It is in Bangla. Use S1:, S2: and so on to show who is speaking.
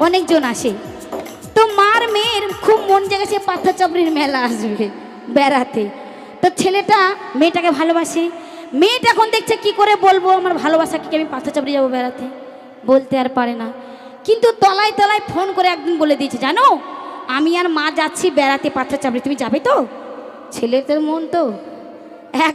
S1: অনেকজন আসে। তো মার মেয়ের খুব মন জেগেছে পাথরচাপড়ির মেলা আসবে বেড়াতে। তো ছেলেটা মেয়েটাকে ভালোবাসে। মেয়েটা এখন দেখছে কি করে বলবো আমার ভালোবাসা কি, আমি পাথরচাপড়ি যাবো বেড়াতে, বলতে আর পারে না। কিন্তু তলায় তলায় ফোন করে একদিন বলে দিয়েছে, জানো আমি আর মা যাচ্ছি বেড়াতে পাথরচাপড়ি, তুমি যাবে তো? ছেলেদের মন তো